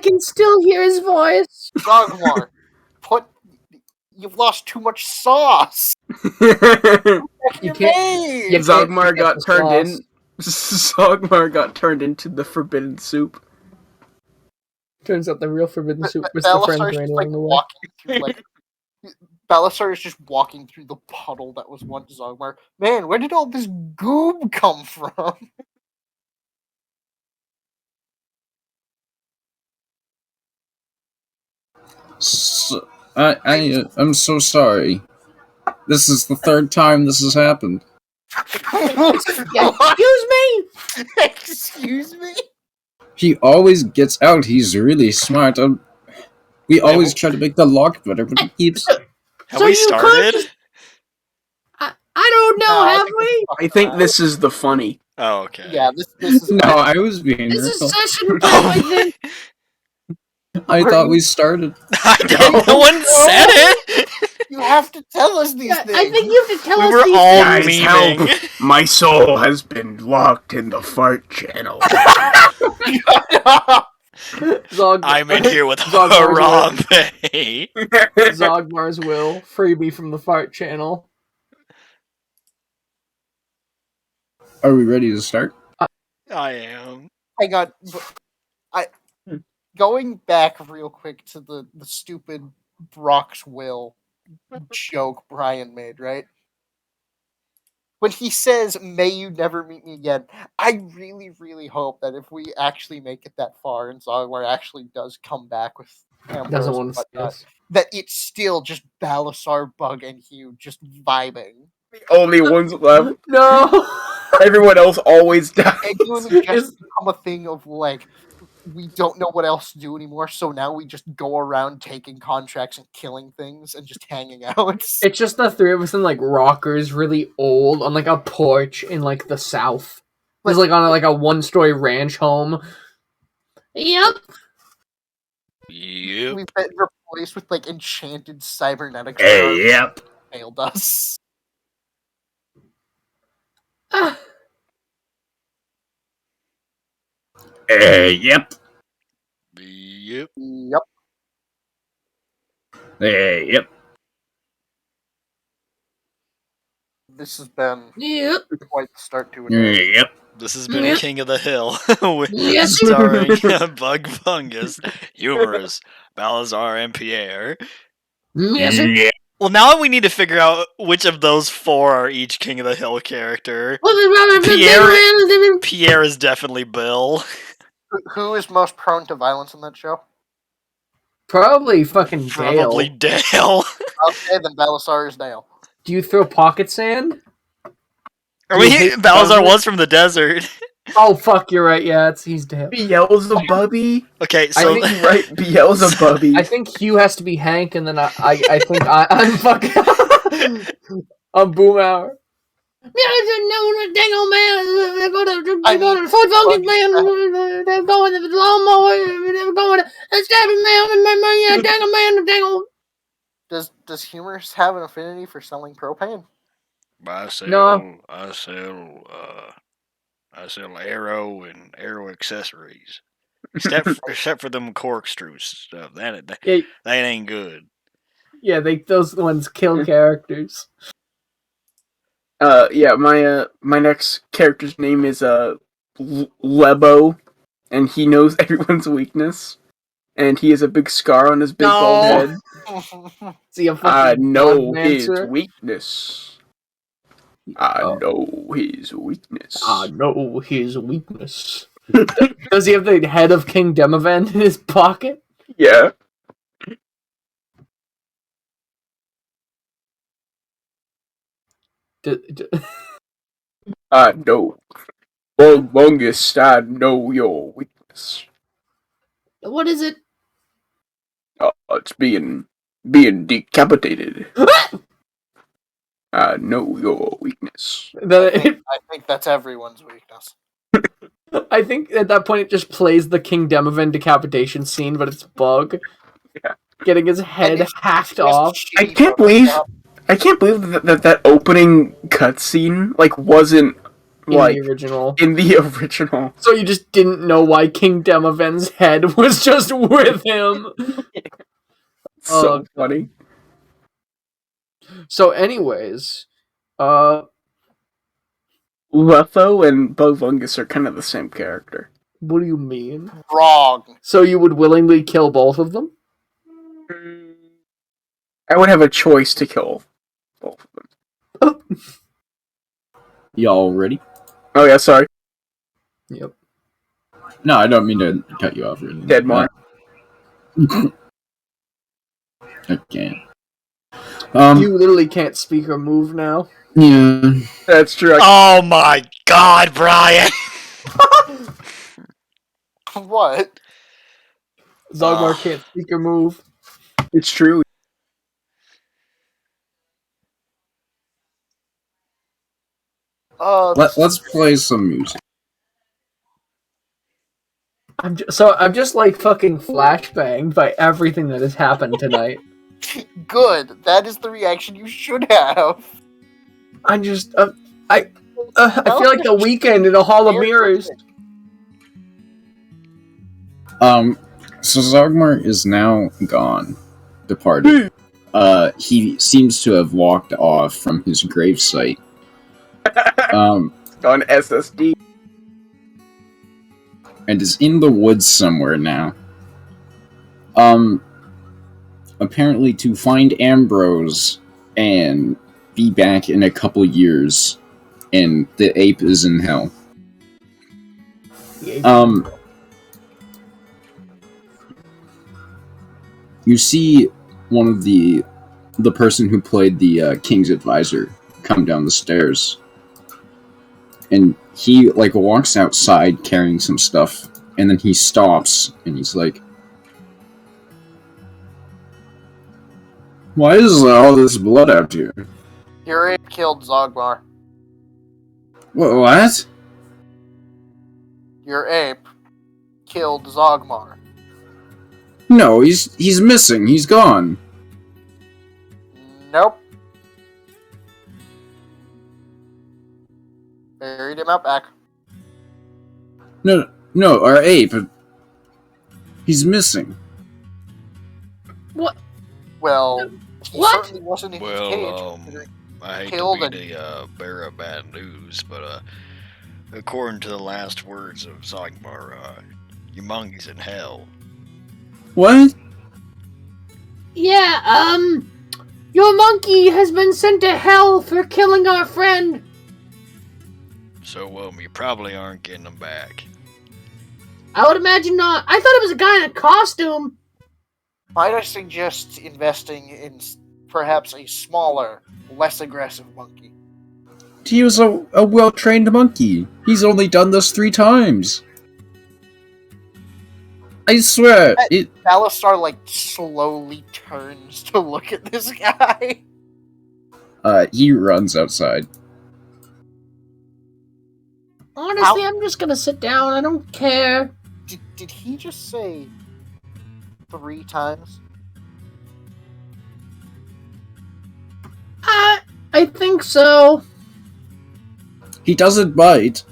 can still hear his voice. Zogmar, you've lost too much sauce. You can't Zogmar got the turned sauce. in. Zogmar got turned into the forbidden soup. Turns out the real forbidden soup was the friend Balasar's ran just along the way. walking through Balasar is just walking through the puddle that was once Zogmar. Man, where did all this goob come from? So, I'm so sorry. This is the third time this has happened. Excuse me. Excuse me. He always gets out. He's really smart. We always try to make the lock better, but he keeps. Have we started? I don't know. Have we? I think this is the funny. Oh, okay. Yeah, this is. No, I was being This real. is session 10, I think. I thought we started. I don't. No one said it. You have to tell us these things. I think you have to tell We us were these all Guys, memeing. help! My soul has been locked in the fart channel. I'm in here with Zogmar's Harambe. Zogmar's will. Freebie from the fart channel. Are we ready to start? I am. Hang on. Going back real quick to the stupid Brock's will joke Brian made, right? When he says, "May you never meet me again," I really, really hope that if we actually make it that far and Zogmar actually does come back with Doesn't Ambrose want and to see whatnot, us. that it's still just Balasar, Bug, and Hugh just vibing. Only ones left. No. Everyone else always dies. It really just become a thing of like, we don't know what else to do anymore, so now we just go around taking contracts and killing things and just hanging out. It's just the three of us in like rockers, really old, on like a porch in like the south. It's like on like a one-story ranch home. Yep. Yep. We've been replaced with like enchanted cybernetics. Hey, yep. Failed us. Ah. Hey, yep. Yep. Yep. Hey, yep. This has been Yep. quite the start to it. Yep. This has been Yep. King of the Hill, Yes. starring Bug Fungus, Humorous, Balazar, and Pierre. Yes. Yep. Well, now we need to figure out which of those four are each King of the Hill character. Pierre is definitely Bill. Who is most prone to violence in that show? Probably fucking Probably Dale. Dale. Okay, then Balasar is Dale. Do you throw pocket sand? I Do you mean, hate Balazar Buzzer? was from the desert. Oh fuck, you're right. Yeah, he's Dale. Beelzebubby? Okay, I so think- Right, Beelzebubby. I think Hugh has to be Hank, and then I think I'm fucking I'm Boom Hour. Yeah, dang old man. They're going to Fort Vulcan man. They're going to the lawnmower. They're going to stabbing man. Yeah, dang old man. Dang old. Does Humorous have an affinity for selling propane? I sell, No. I sell arrow and arrow accessories. Except for them corkscrew stuff. That ain't good. Yeah, those ones kill characters. Yeah, my next character's name is Lebo, and he knows everyone's weakness, and he has a big scar on his big bald head. See a I fucking know gun his dancer. weakness. I know his weakness. I know his weakness. Does he have the head of King Demovan in his pocket? Yeah. I know. Bungus, I know your weakness. What is it? It's being decapitated. I know your weakness. I think that's everyone's weakness. I think at that point it just plays the King Demovan decapitation scene, but it's Bug Yeah. getting his head hacked off. I can't believe that opening cutscene wasn't in Like, the original. in the original. So you just didn't know why King Demoven's head was just with him. So Oh, funny. So, anyways, Lutho and Bovungus are kind of the same character. what do you mean? Wrong. So you would willingly kill both of them? I would have a choice to kill both of them. Y'all ready? Oh yeah, sorry. Yep. No, I don't mean to cut you off. Or anything. Deadmar. Okay. You literally can't speak or move now. Yeah. That's true. Oh my God, Brian! What? Zogmar can't speak or move. It's true. Let's play some music. I'm just like fucking flashbanged by everything that has happened tonight. Good. That is the reaction you should have. I just I feel like the weekend in a hall of mirrors. So Zogmar is now gone, departed. He seems to have walked off from his gravesite. On SSD. And is in the woods somewhere now. Apparently to find Ambrose and be back in a couple years, and the ape is in hell. You see one of the person who played the King's Advisor come down the stairs. And he, like, walks outside carrying some stuff, and then he stops, and he's like, "Why is all this blood out here?" Your ape killed Zogmar. What? Your ape killed Zogmar. No, he's missing. He's gone. Nope. Buried him out back. No, our ape. He's missing. What? Well, he What? certainly wasn't in his Well, cage. I hate Killed to be the bearer of bad news, but according to the last words of Zogmar, your monkey's in hell. What? Yeah, your monkey has been sent to hell for killing our friend. So, you probably aren't getting him back. I would imagine not. I thought it was a guy in a costume. Might I suggest investing in perhaps a smaller, less aggressive monkey? He was a well-trained monkey. He's only done this 3 times. I swear, Alistar, like, slowly turns to look at this guy. He runs outside. Honestly, I'm just gonna sit down. I don't care. Did he just say 3 times? I think so. He doesn't bite.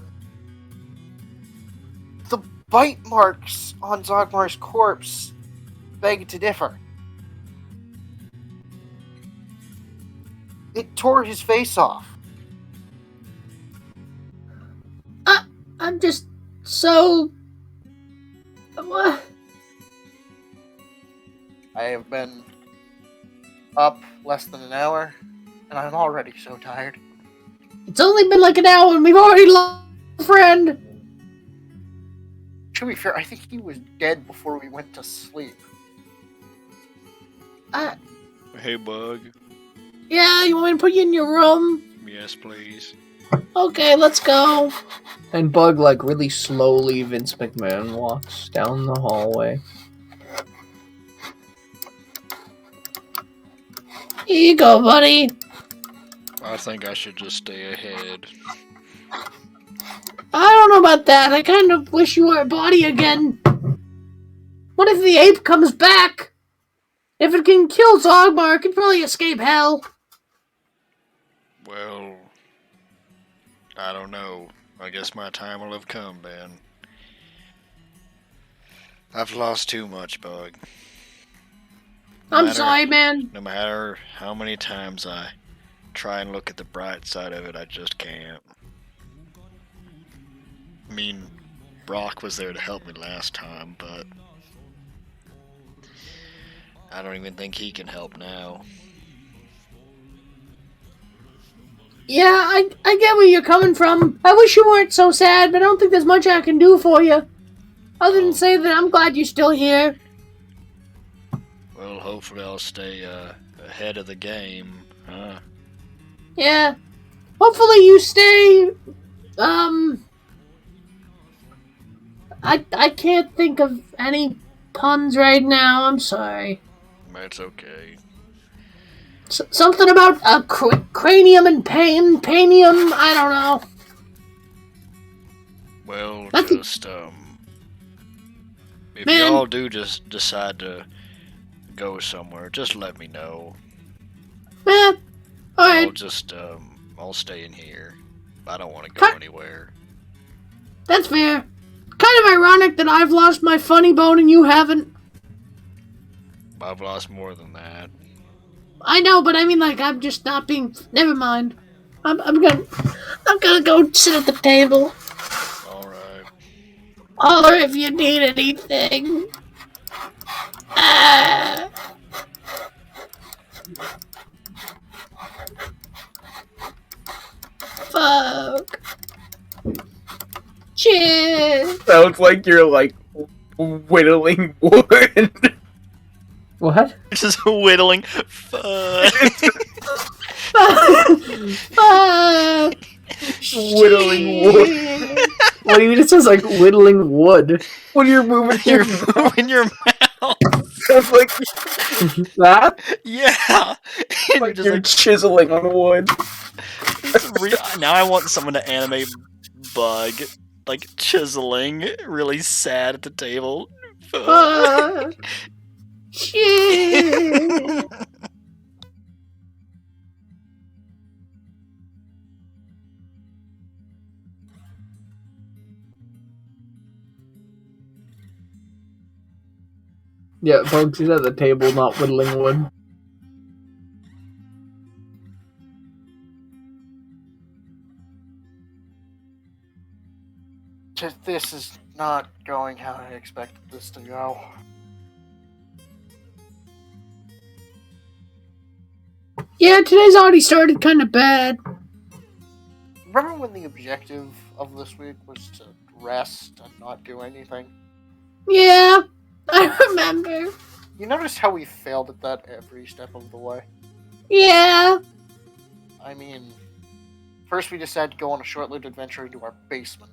The bite marks on Zogmar's corpse beg to differ. It tore his face off. I'm just so... What? I have been up less than an hour, and I'm already so tired. It's only been like an hour and we've already lost a friend. To be fair, I think he was dead before we went to sleep. Hey, Bug. Yeah, you want me to put you in your room? Yes, please. Okay, let's go. And Bug, like, really slowly, Vince McMahon walks down the hallway. Here you go, buddy. I think I should just stay ahead. I don't know about that. I kind of wish you were a body again. What if the ape comes back? If it can kill Zogmar, it can probably escape hell. Well, I don't know. I guess my time will have come, Ben. I've lost too much, Bug. I'm sorry, man. No matter how many times I try and look at the bright side of it, I just can't. I mean, Brock was there to help me last time, but I don't even think he can help now. Yeah, I get where you're coming from. I wish you weren't so sad, but I don't think there's much I can do for you. Other than say that I'm glad you're still here. Well, hopefully I'll stay ahead of the game, huh? Yeah. Hopefully you stay, I can't think of any puns right now. I'm sorry. That's okay. Something about a cranium and painium. I don't know. Well, Nothing. just if Man. y'all do just decide to go somewhere, just let me know. Yeah. Alright. I'll stay in here. I don't want to go anywhere. That's fair. Kind of ironic that I've lost my funny bone and you haven't. I've lost more than that. I know, but I mean, like, I'm just not being. Never mind. I'm gonna go sit at the table. All right. Holler if you need anything. Ah. Fuck. Cheers. Sounds like you're like whittling wood. What? Just whittling. Fuck. Fuck. Whittling wood. What do you mean it sounds like whittling wood? When you're moving You're your moving your mouth. sounds like That? Yeah. And like you're you're just chiseling on wood. now I want someone to animate Bug like chiseling, really sad at the table. Fuck. Shit. Yeah, folks, he's at the table, not whittling wood. This is not going how I expected this to go. Yeah, today's already started kind of bad. Remember when the objective of this week was to rest and not do anything? Yeah, I remember. You notice how we failed at that every step of the way? Yeah. I mean, first we decided to go on a short-lived adventure into our basement.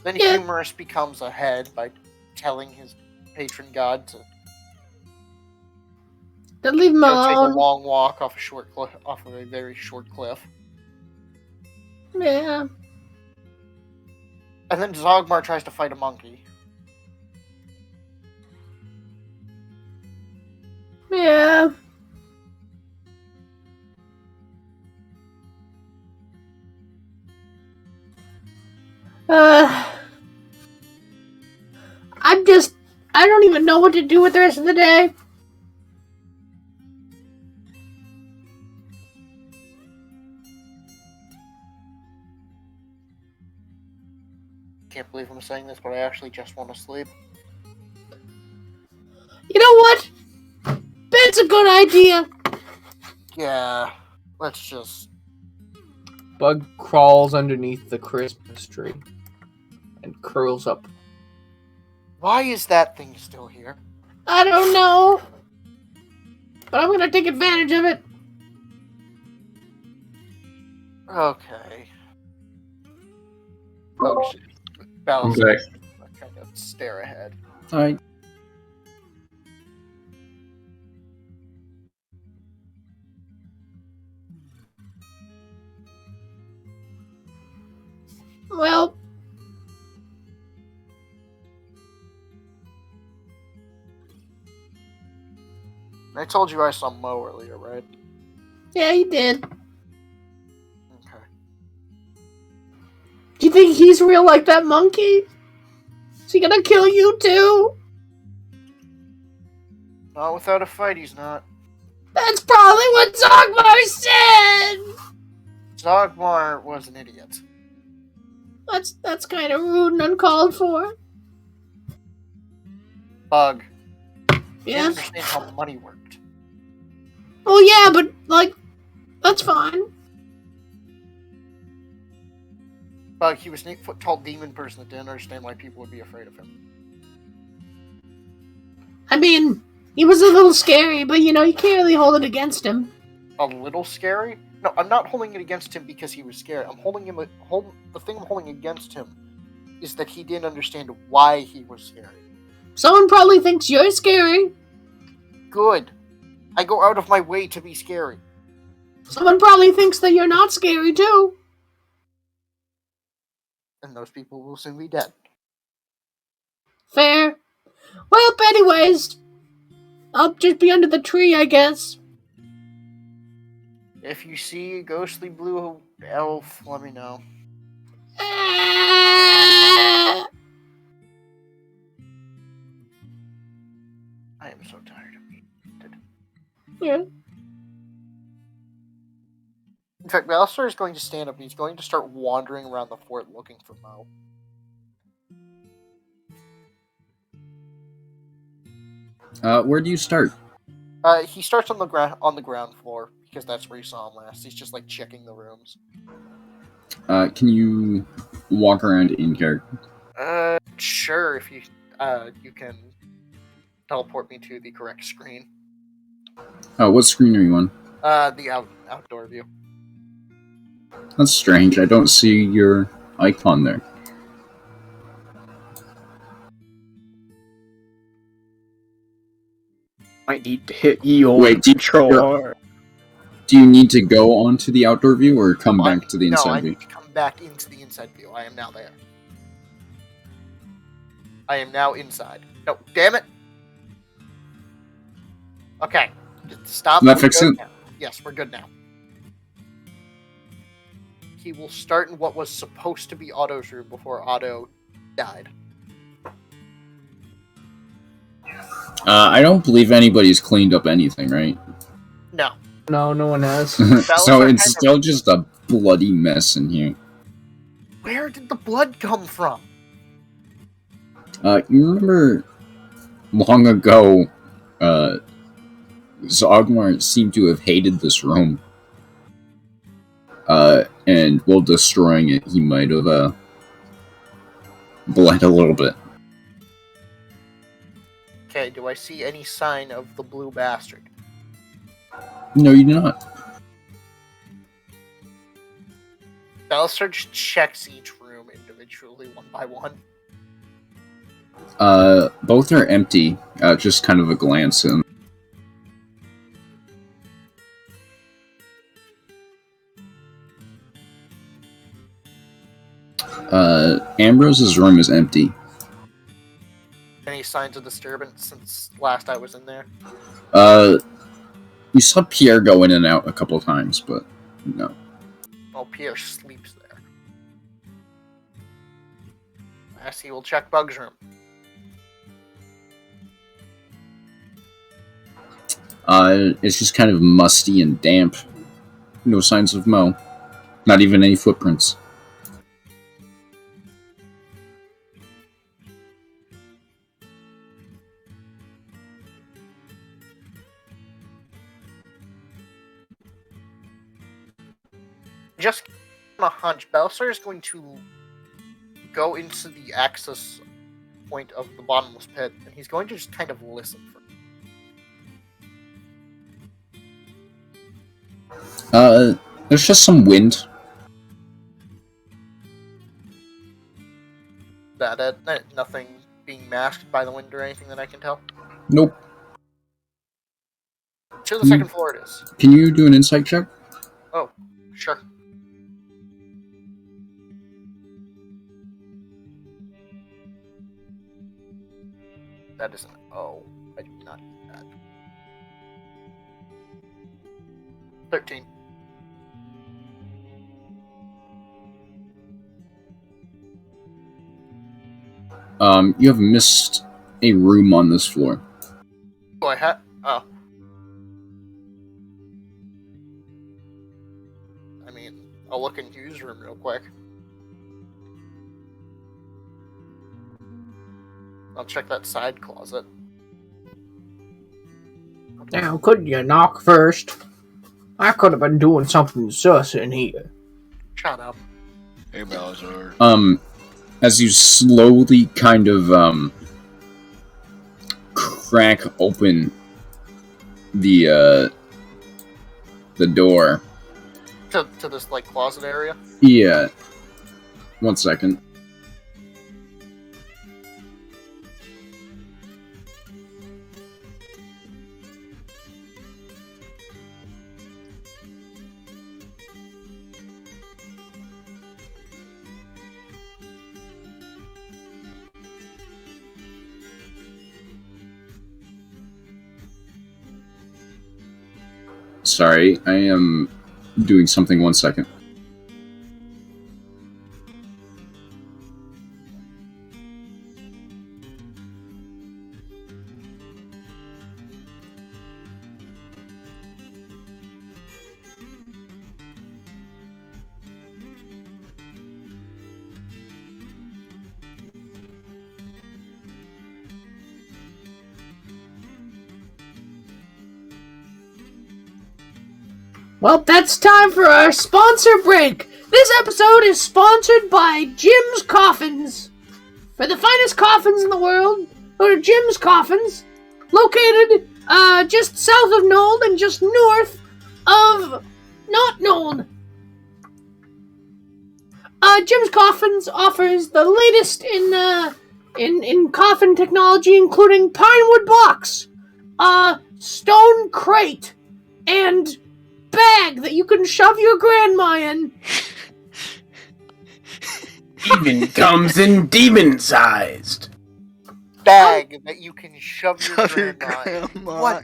Then Humorous becomes ahead by telling his patron god to leave him take alone. a long walk off of a very short cliff. Yeah. And then Zogmar tries to fight a monkey. Yeah. I don't even know what to do with the rest of the day. Can't believe I'm saying this, but I actually just want to sleep. You know what? That's a good idea. Yeah, let's just... Bug crawls underneath the Christmas tree and curls up. Why is that thing still here? I don't know, but I'm gonna take advantage of it. Okay. Oh shit. Balance. Okay. Kind of stare ahead. Alright. Well, I told you I saw Mo earlier, right? yeah, he did. Okay. think he's real like that monkey? Is he gonna kill you too? Not without a fight, he's not. That's probably what Zogmar said! Zogmar was an idiot. That's kind of rude and uncalled for. Bug. He Yeah? didn't understand how money worked. Well, yeah, but, like, that's fine. Bug, he was an 8-foot-tall demon person that didn't understand why people would be afraid of him. I mean, he was a little scary, but, you can't really hold it against him. A little scary? No, I'm not holding it against him because he was scared. The thing I'm holding against him is that he didn't understand why he was scary. Someone probably thinks you're scary. Good. I go out of my way to be scary. Someone probably thinks that you're not scary, too. And those people will soon be dead. Fair. Well, anyways, I'll just be under the tree, I guess. If you see a ghostly blue elf, let me know. I am so tired of being dead. Yeah. In fact, Balthazar is going to stand up and he's going to start wandering around the fort looking for Mo. Where do you start? He starts on the ground floor because that's where you saw him last. He's just like checking the rooms. Can you walk around in character? Sure. If you can teleport me to the correct screen. Oh, what screen are you on? The outdoor view. That's strange. I don't see your icon there. Might need to hit E on Wait, controller. Do you need to go onto the outdoor view or come back to the inside No, I view? need to come back into the inside view. I am now there. I am now inside. No, damn it! Okay, just stop. Did that fix it? Now. Yes, we're good now. He will start in what was supposed to be Otto's room before Otto died. I don't believe anybody's cleaned up anything, right? No. No, no one has. So it's still just a bloody mess in here. Where did the blood come from? You remember long ago, Zogmar seemed to have hated this room. And while destroying it, he might have, bled a little bit. Okay, do I see any sign of the blue bastard? No, you do not. Ballister just checks each room individually, one by one. Both are empty. Just kind of a glance in. Ambrose's room is empty. Any signs of disturbance since last I was in there? You saw Pierre go in and out a couple times, but no. Oh, Pierre sleeps there. Yes, he will check Bug's room. It's just kind of musty and damp. No signs of Mo. Not even any footprints. Just on a hunch, Ballister is going to go into the access point of the bottomless pit, and he's going to just kind of listen for There's just some wind. that. Nothing being masked by the wind or anything that I can tell. Nope. To the second floor it is. Can you do an insight check? Oh, sure. That is an O. I do not need that. 13. You have missed a room on this floor. Oh, I had. Oh. I mean, I'll look in Hugh's room real quick. I'll check that side closet. Now, couldn't you knock first? I could have been doing something sus in here. Shut up. Hey, Bowser. As you slowly kind of, crack open the door. To this, like, closet area? Yeah. 1 second. Sorry, I am doing something. 1 second. Well, that's time for our sponsor break. This episode is sponsored by Jim's Coffins. For the finest coffins in the world, go to Jim's Coffins, located just south of Nold and just north of not Nold. Jim's Coffins offers the latest in coffin technology, including pinewood box, stone crate, and bag that you can shove your grandma in. Even comes in demon-sized. Bag that you can shove your grandma in. What?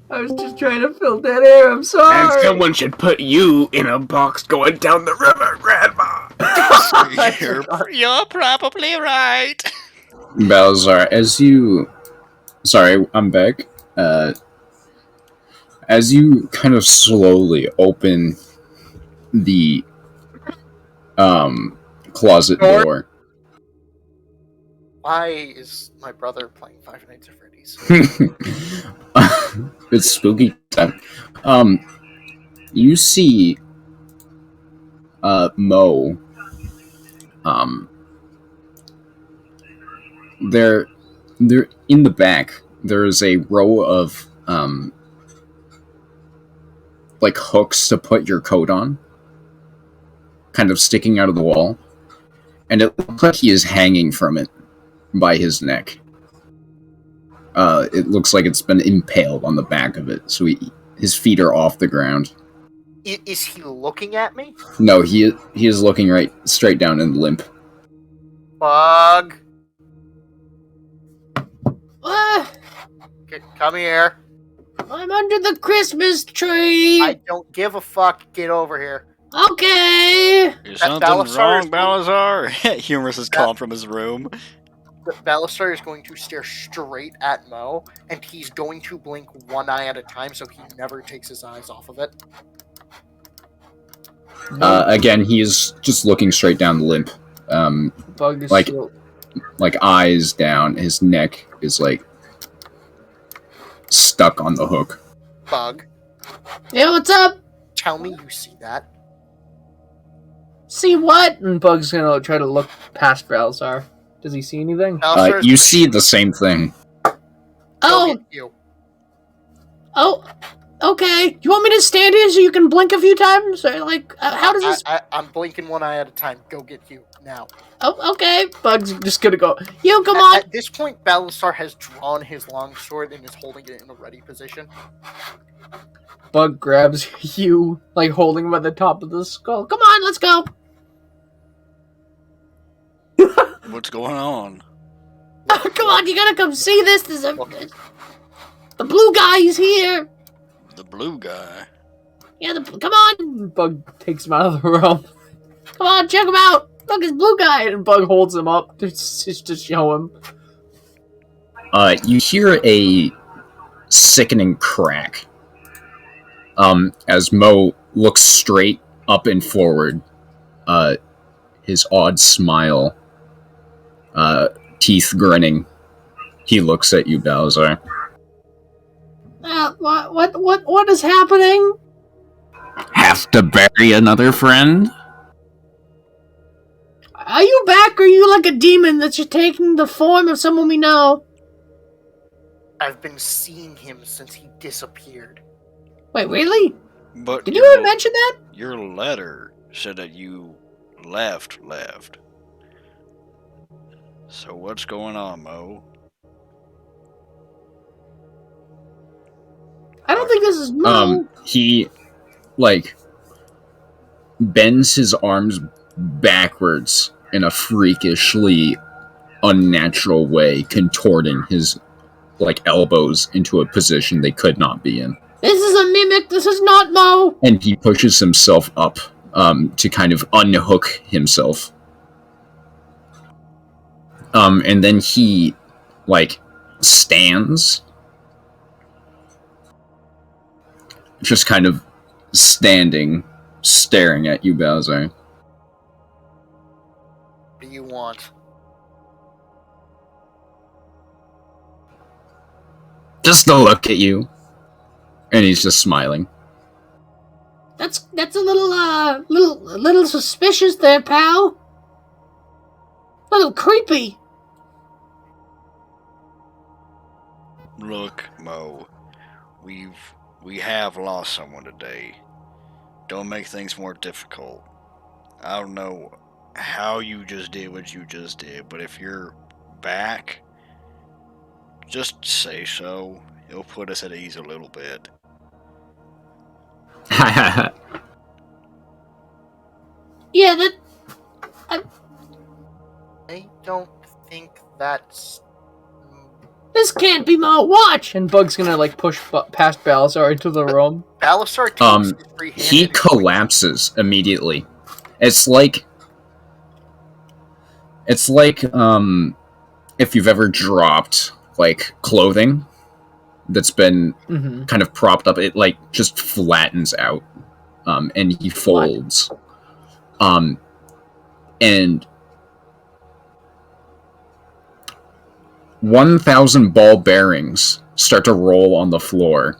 I was just trying to fill dead air, I'm And sorry. someone should put you in a box going down the river, Grandma. You're probably right. Balazar, as you... Sorry, I'm back. As you kind of slowly open the closet door. Why is my brother playing Five Nights at Freddy's? It's spooky time. You see Mo. They're in the back. There's a row of like hooks to put your coat on, kind of sticking out of the wall, and it looks like he is hanging from it by his neck. It looks like it's been impaled on the back of it, so his feet are off the ground. Is he looking at me? No, he is looking right straight down and limp. Bug. Uh, Come here. I'm under the Christmas tree. I don't give a fuck. Get over here. Okay. Is That something Balasar wrong, is- Balazar? Humorous is calling from his room. Balasar is going to stare straight at Mo, and he's going to blink one eye at a time so he never takes his eyes off of it. Again, he is just looking straight down the limp. Bug is like- still... Like eyes down. His neck is like stuck on the hook. Bug, Yeah, what's up? tell me you see that. See what? And Bug's gonna try to look past Balazar. Does he see anything? Balasar is You gonna see the same thing. go Oh, get you. oh, okay. You want me to stand here so you can blink a few times? Or like, how does this... I'm blinking one eye at a time. Go get you now. Oh, okay. Bug's just gonna go, you, come on. At this point, Balasar has drawn his longsword and is holding it in a ready position. Bug grabs you, like holding him by the top of the skull. Come on, let's go. What's going on? Come on, you gotta come see this. The blue guy is here. The blue guy. Yeah, come on. Bug takes him out of the room. Come on, check him out. Look, his blue guy. And Bug holds him up just to show him. You hear a sickening crack. As Mo looks straight up and forward, his odd smile, teeth grinning. He looks at you, Bowser. What is happening? Have to bury another friend? Are you back, or are you like a demon that's just taking the form of someone we know? I've been seeing him since he disappeared. Wait, really? But Did you even mention that? Your letter said that you left. So what's going on, Mo? I don't think this is Mo. He, bends his arms backwards in a freakishly unnatural way, contorting his, elbows into a position they could not be in. This is a mimic, this is not Mo! And he pushes himself up, to kind of unhook himself. And then he, stands. Just kind of standing, staring at you, Bowser. What do you want? Just to look at you. And he's just smiling. That's a little suspicious there, pal. A little creepy. Look, Mo, we have lost someone today. Don't make things more difficult. I don't know how you just did what you just did, but if you're back, just say so. It'll put us at ease a little bit. Yeah, that... I don't think that's... This can't be Mo, watch! And Bug's gonna, push past Balasar into the room. Balasar takes his free hand he and collapses immediately. It's like, if you've ever dropped, clothing that's been kind of propped up, it, just flattens out. And he folds. And 1,000 ball bearings start to roll on the floor.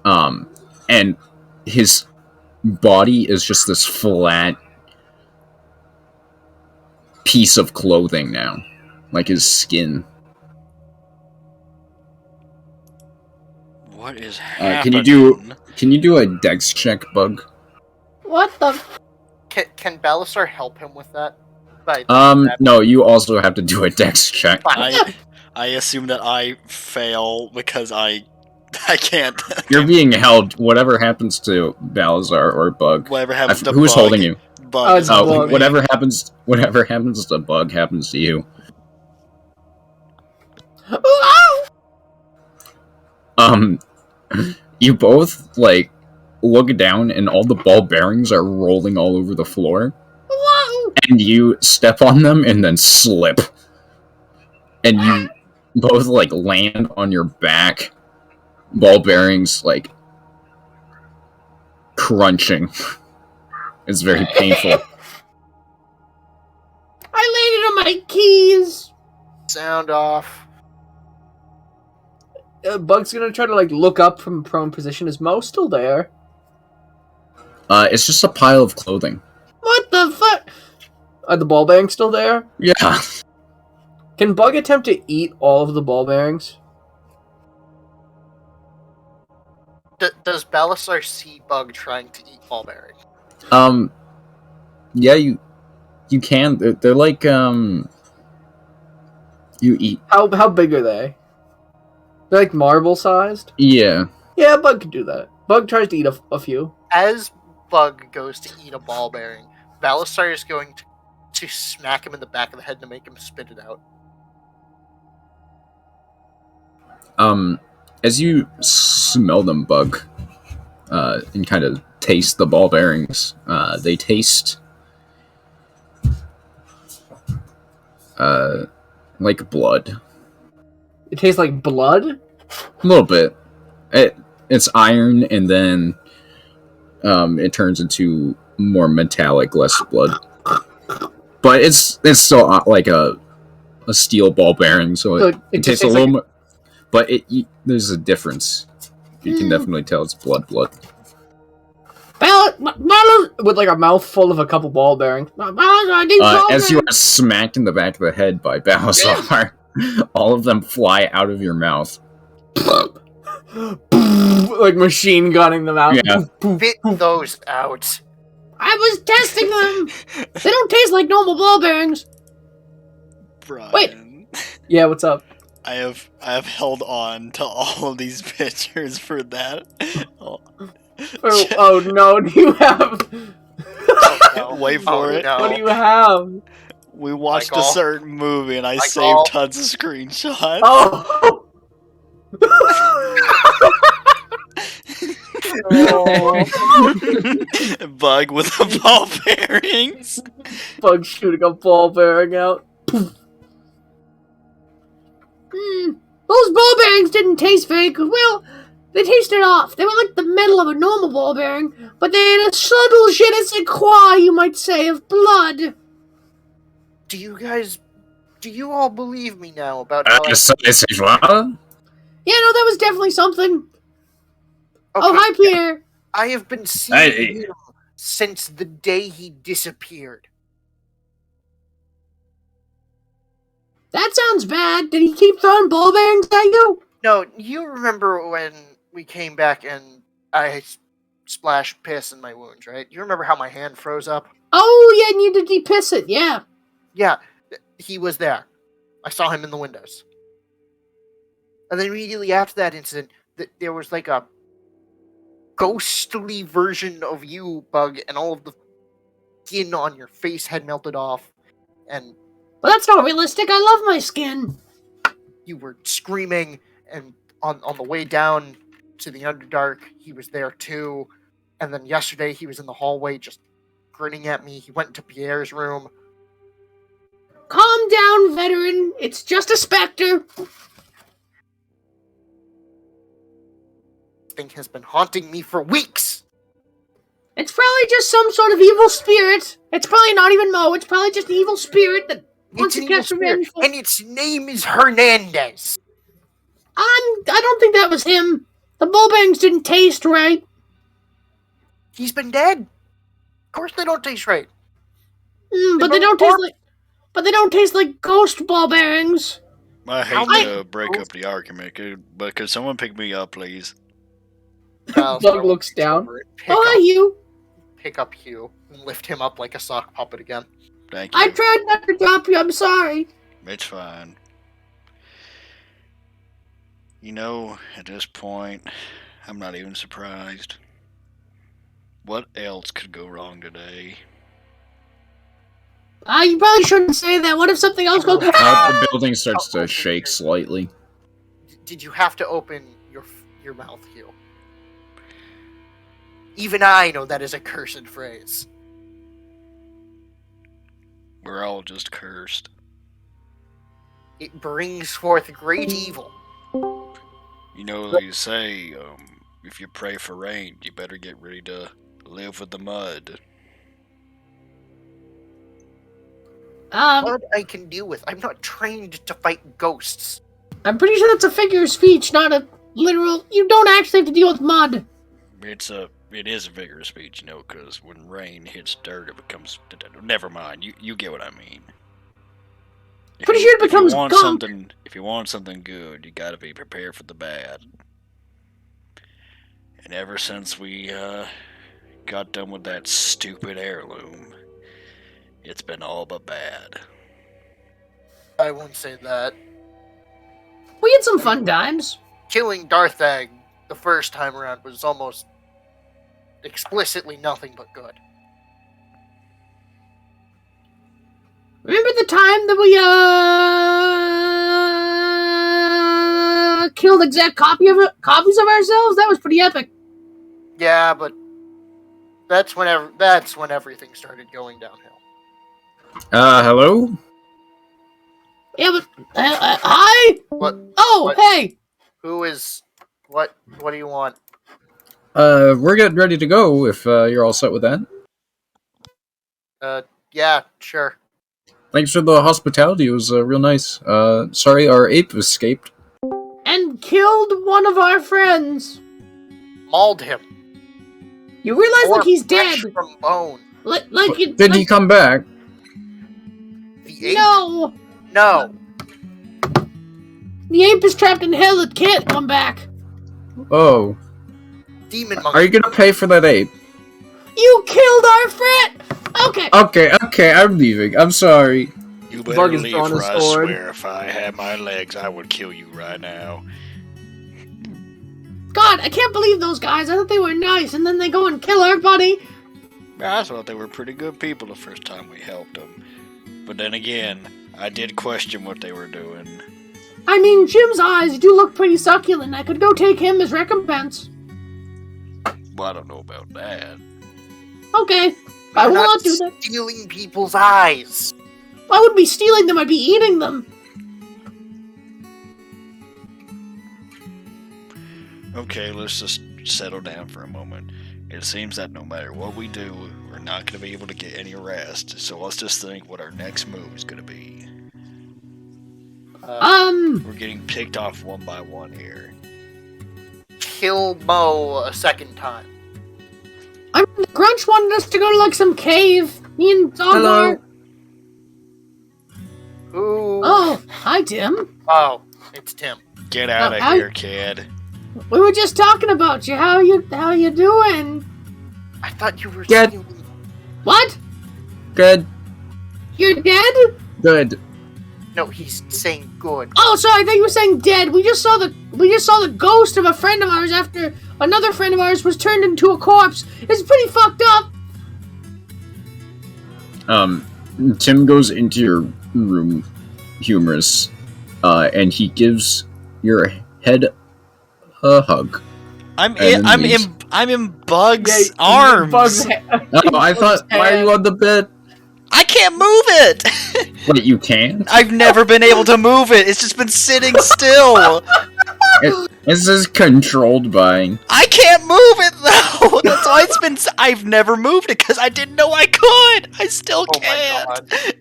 And his body is just this flat piece of clothing now. Like his skin. What is happening? Can you do a dex check, Bug? What the... Can Balasar help him with that? No, you also have to do a dex check. I assume that I fail because I can't. You're being held. Whatever happens to Balazar or Bug. Whatever happens to who's Bug, holding you? Bug. Bug. Whatever happens to Bug happens to you. You both look down and all the ball bearings are rolling all over the floor. Whoa! And you step on them and then slip. And you both land on your back. Ball bearings crunching. It's very painful. I landed on my keys. Sound off. Bug's gonna try to look up from a prone position. Is Mo still there? It's just a pile of clothing. What the fuck? Are the ball bearings still there? Yeah. Can Bug attempt to eat all of the ball bearings? Does Balasar see Bug trying to eat ball bearing? Yeah, you can. They're you eat. How big are they? They're marble sized? Yeah. Yeah, Bug can do that. Bug tries to eat a few. As Bug goes to eat a ball bearing, Balasar is going to smack him in the back of the head to make him spit it out. As you smell them, Bug, and kind of taste the ball bearings. They taste like blood. It tastes like blood? A little bit. It's iron, and then it turns into more metallic, less blood. But it's still like a steel ball bearing, so it tastes a little. But there's a difference. You can definitely tell it's blood. Ballas, with like a mouthful of a couple ball bearings. As you are smacked in the back of the head by Balasar, all of them fly out of your mouth. Like machine gunning them out. Yeah. Spit those out. I was testing them. They don't taste like normal ball bearings. Brian, Wait. Yeah, what's up? I have held on to all of these pictures for that. Oh no, do you have... Wait for it. What do you have? We watched Michael. a certain movie and I Michael. saved tons of screenshots. Oh! Oh. Bug with the ball bearings. Bug shooting a ball bearing out. Those ball bearings didn't taste very good. Well, they tasted off. They were like the metal of a normal ball bearing, but they had a subtle je ne sais quoi, you might say, of blood. Do you all believe me now about how Yeah, no, that was definitely something. Oh, hi, Pierre. I have been seeing him since the day he disappeared. That sounds bad. Did he keep throwing ball bearings at you? No, you remember when we came back and I splashed piss in my wounds, right? You remember how my hand froze up? Oh, yeah, and you did de-piss it, yeah. Yeah, he was there. I saw him in the windows. And then immediately after that incident, there was like a ghostly version of you, Bug, and all of the skin on your face had melted off, and But that's not realistic. I love my skin. you were screaming, and on the way down to the Underdark, he was there too. And then yesterday, he was in the hallway just grinning at me. He went into Pierre's room. Calm down, veteran. It's just a specter. This thing has been haunting me for weeks. It's probably just some sort of evil spirit. It's probably not even Mo. It's probably just an evil spirit that wants It's to an evil catch spirit, revenge. and its name is Hernandez. I don't think that was him. The bull bangs didn't taste right. He's been dead. Of course they don't taste right. But they don't taste like. But they don't taste like ghost ball bearings. I hate to break up the argument, but could someone pick me up, please? Bug looks down. Oh, hi, you. Pick up Hugh and lift him up like a sock puppet again. Thank you. I tried not to drop you. I'm sorry. It's fine. You know, at this point, I'm not even surprised. What else could go wrong today? You probably shouldn't say that. What if something else goes? The building starts to shake slightly. Did you have to open your mouth, Hugh? Even I know that is a cursed phrase. We're all just cursed. It brings forth great evil. You know, they say, if you pray for rain, you better get ready to live with the mud. What I can deal with. I'm not trained to fight ghosts. I'm pretty sure that's a figure of speech, not a literal. You don't actually have to deal with mud. It is a figure of speech, you know, because when rain hits dirt, it becomes. Never mind. You get what I mean. Pretty sure it becomes gunk. If you want something good, you gotta be prepared for the bad. And ever since we got done with that stupid heirloom, it's been all but bad. I won't say that. We had some fun times. Killing Darthag the first time around was almost explicitly nothing but good. Remember the time that we killed exact copies of ourselves? That was pretty epic. Yeah, but that's when everything started going downhill. Hello? Yeah, but hi. What? Oh, What? hey. Who is? What? What do you want? We're getting ready to go if you're all set with that. Yeah, sure. Thanks for the hospitality. It was real nice. Sorry, our ape escaped. And killed one of our friends. Mauled him. You realize Or like he's flesh dead. from bone. Like you. Did he come back? The ape? No. No. The ape is trapped in hell. It can't come back. Oh. Demon Are monkey. you gonna pay for that ape? You killed our friend. Okay. Okay, I'm leaving. I'm sorry. You Bug better is leave, drawing for his I sword. swear if I had my legs, I would kill you right now. God, I can't believe those guys. I thought they were nice, and then they go and kill our buddy. I thought they were pretty good people the first time we helped them. But then again, I did question what they were doing. I mean, Jim's eyes do look pretty succulent. I could go take him as recompense. Well, I don't know about that. Okay, I will You're not do that. Stealing people's eyes. I wouldn't be stealing them. I'd be eating them. Okay, let's just settle down for a moment. It seems that no matter what we do, we're not going to be able to get any rest. So let's just think what our next move is going to be. We're getting picked off one by one here. Kill Mo a second time. I mean, Grunch wanted us to go to like some cave. Me and Dogwar. Hello. Who? Oh, hi Tim. Oh, it's Tim. Get out of I- here, kid. We were just talking about you. How you doing? I thought you were Get- stealing. What? Good. You're dead? Good. No, he's saying good. Oh, sorry. I thought you were saying dead. We just saw the ghost of a friend of ours after another friend of ours was turned into a corpse. It's pretty fucked up. Tim goes into your room, humorous, and he gives your head a hug. I'm Enemies. in Bug's Yeah, arms. Bug's Oh, I thought. Why are you on the bed? I can't move it. Wait, you can't? I've never been able to move it. It's just been sitting still. This is controlled by... I can't move it though. That's why it's been. I've never moved it because I didn't know I could. I still Oh can't. my god.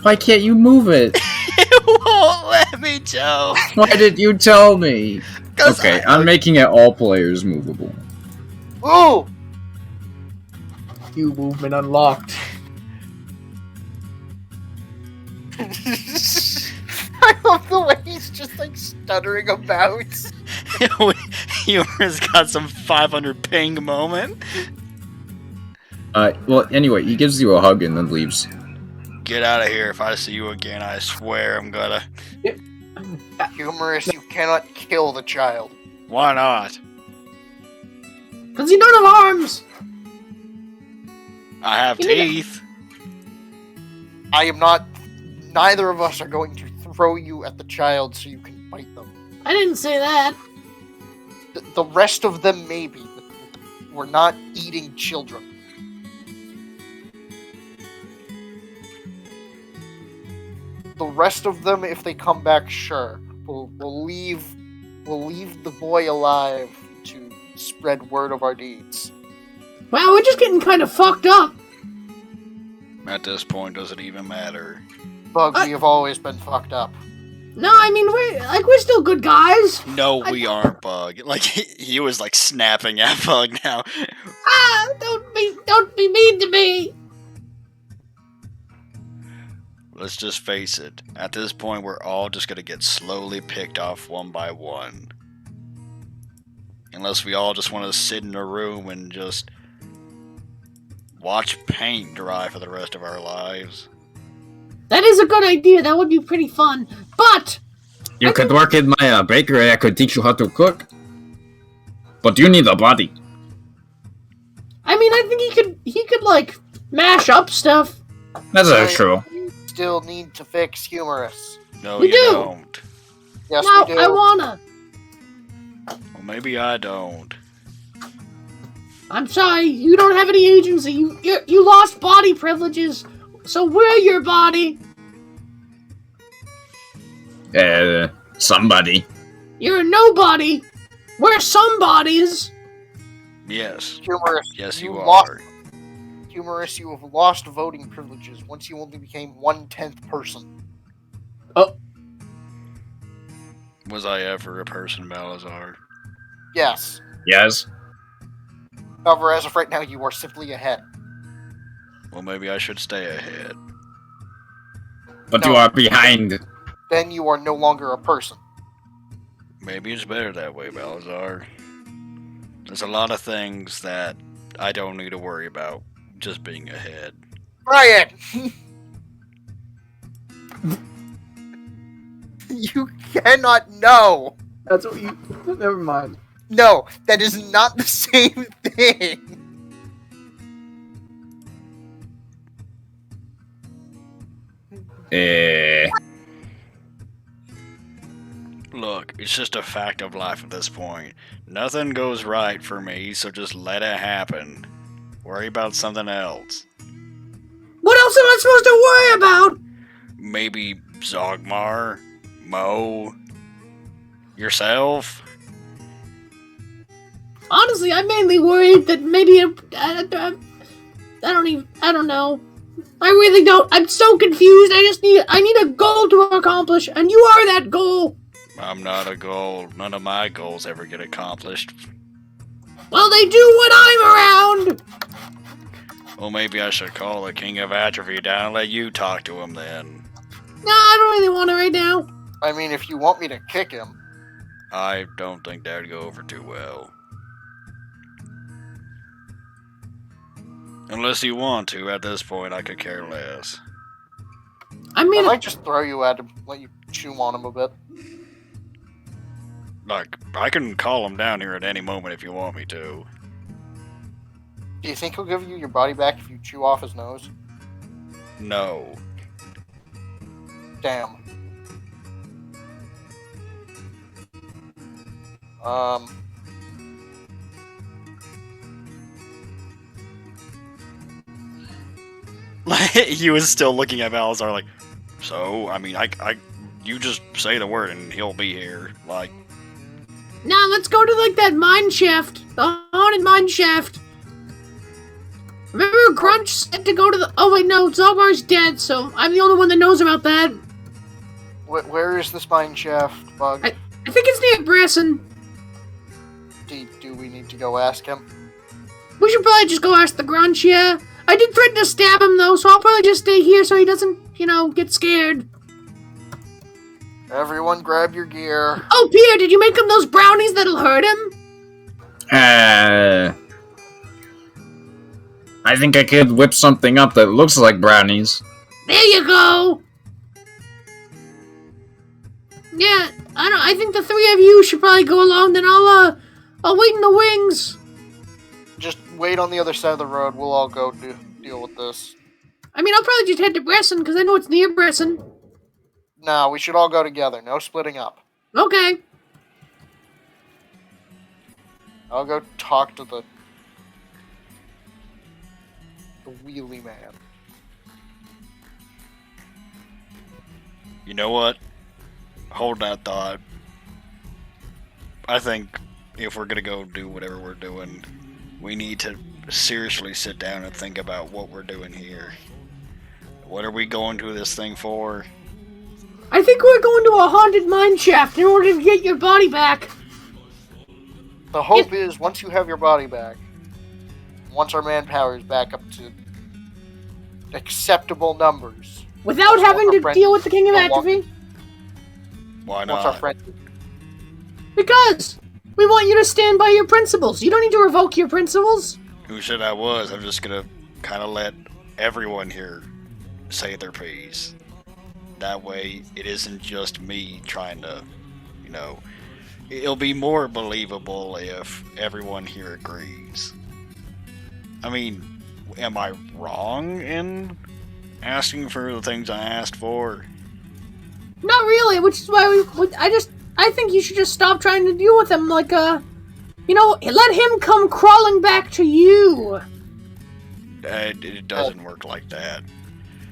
Why can't you move it? It won't let me, Joe. Why did you tell me? 'Cause Okay, I'm making it all players movable. Ooh! Q movement unlocked. I love the way he's just like stuttering about. Humor's got some 500 ping moment. Well, anyway, he gives you a hug and then leaves. Get out of here. If I see you again, I swear I'm gonna. Humorous, you cannot kill the child. Why not? Because you don't have arms. I have You need to- teeth. I am not. Neither of us are going to throw you at the child so you can bite them. I didn't say that. The rest of them maybe, but we're not eating children. The rest of them, if they come back, sure. We'll leave the boy alive to spread word of our deeds. Wow, we're just getting kind of fucked up. At this point, does it even matter? Bug, we have always been fucked up. No, I mean we're still good guys. No, we aren't, Bug. Like he was like snapping at Bug now. Ah, don't be mean to me. Let's just face it. At this point, we're all just gonna get slowly picked off one by one. Unless we all just want to sit in a room and just watch paint dry for the rest of our lives. That is a good idea. That would be pretty fun. But You could work in my bakery. I could teach you how to cook. But you need a body. I mean, I think he could like mash up stuff. That's Right. true. Still need to fix Humorous. No, We you do. don't. Yes, No, we do. I wanna. Well, maybe I don't. I'm sorry, you don't have any agency. You lost body privileges, so we're your body. Somebody. You're a nobody. We're somebodies. Yes. Humorous. Yes, you lost- are. Humorous, you have lost voting privileges once you only became 1/10 person. Was I ever a person, Balazar? Yes. Yes. However, as of right now, you are simply ahead. Well, maybe I should stay ahead. But No. you are behind. Then you are no longer a person. Maybe it's better that way, Balazar. There's a lot of things that I don't need to worry about just being ahead. Brian! You cannot know! That's what you. Never mind. No, that is not the same thing! Look, it's just a fact of life at this point. Nothing goes right for me, so just let it happen. Worry about something else. What else am I supposed to worry about? Maybe Zogmar? Mo? Yourself? Honestly, I'm mainly worried that maybe I don't know. I really don't. I'm so confused. I need a goal to accomplish, and you are that goal. I'm not a goal. None of my goals ever get accomplished. Well, they do when I'm around. Well, maybe I should call the King of Atrophy down and let you talk to him then. No, I don't really want to right now. I mean, if you want me to kick him. I don't think that would go over too well. Unless you want to, at this point I could care less. I mean, I might just throw you at him, let you chew on him a bit. Like, I can call him down here at any moment if you want me to. Do you think he'll give you your body back if you chew off his nose? No. Damn. He was still looking at Balazar like, so, I mean, you just say the word and he'll be here. Like, now let's go to like that mine shaft, the haunted mine shaft. Remember, Grunch said to go to the. Oh wait, no, Zogmar's dead, so I'm the only one that knows about that. Where is this mine shaft, Bug? I think it's near Bresson. Do we need to go ask him? We should probably just go ask the Grunch. Yeah, I did threaten to stab him though, so I'll probably just stay here so he doesn't, get scared. Everyone grab your gear. Oh, Pierre, did you make him those brownies that'll hurt him? I think I could whip something up that looks like brownies. There you go. Yeah, I think the three of you should probably go along. Then I'll wait in the wings. Just wait on the other side of the road. We'll all go deal with this. I mean, I'll probably just head to Bresson because I know it's near Bresson. No, we should all go together. No splitting up. Okay. I'll go talk to the wheelie man. you know what? Hold that thought. I think if we're gonna go do whatever we're doing, we need to seriously sit down and think about what we're doing here. What are we going to this thing for? I think we're going to a haunted mine shaft in order to get your body back. The hope is once you have your body back, once our manpower is back up to acceptable numbers, Without Once having our to friend- deal with the King of no longer- Atrophy? Why once our not? friend, Because we want you to stand by your principles. You don't need to revoke your principles. Who said I was? I'm just gonna kind of let everyone here say their piece. That way, it isn't just me trying to, it'll be more believable if everyone here agrees. I mean, am I wrong in asking for the things I asked for? Not really, which is why I think you should just stop trying to deal with him like You know, let him come crawling back to you. It doesn't work like that.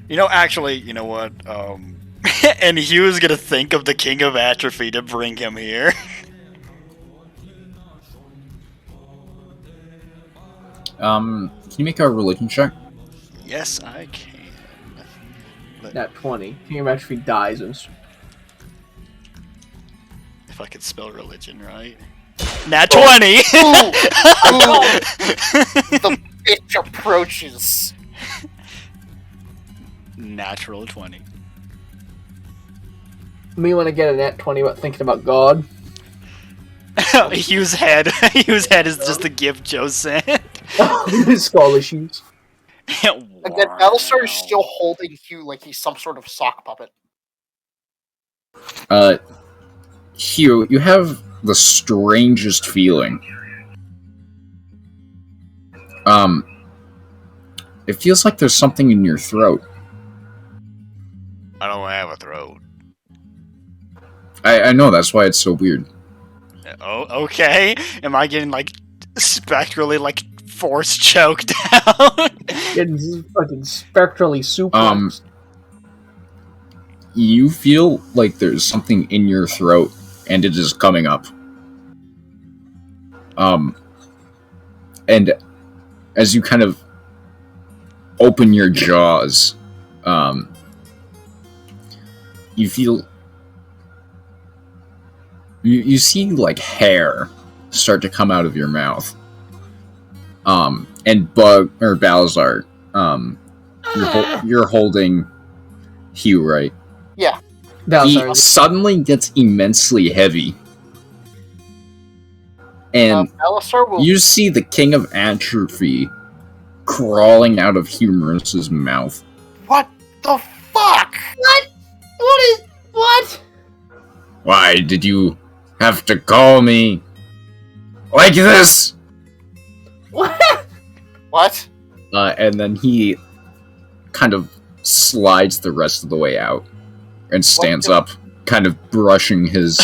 You know, actually, you know what? And he was gonna think of the King of Atrophy to bring him here. Can you make a religion check? Yes, I can. Nat 20. Can you imagine if he dies? If I could spell religion right. Nat 20! Ooh, the bitch approaches. Natural 20. Me want to get a nat 20 about thinking about God. Hugh's head. Hugh's head is just the gift Joe sent. Skull issues. Again, Battlestar is still holding Hugh like he's some sort of sock puppet. Hugh, you have the strangest feeling. It feels like there's something in your throat. I don't have a throat. I know, that's why it's so weird. Oh, okay. Am I getting, like, spectrally, like, force choked down? Getting fucking spectrally suplexed. You feel like there's something in your throat, and it is coming up. And as you kind of open your jaws, you feel... You see, like, hair start to come out of your mouth. And Balazar, you're holding Hugh, right? Yeah. He suddenly gets immensely heavy. And Battlestar will. you see the King of Atrophy crawling out of Humorous's mouth. What the fuck? What? Why did you have to call me like this? What? What? And then he kind of slides the rest of the way out and stands up, kind of brushing his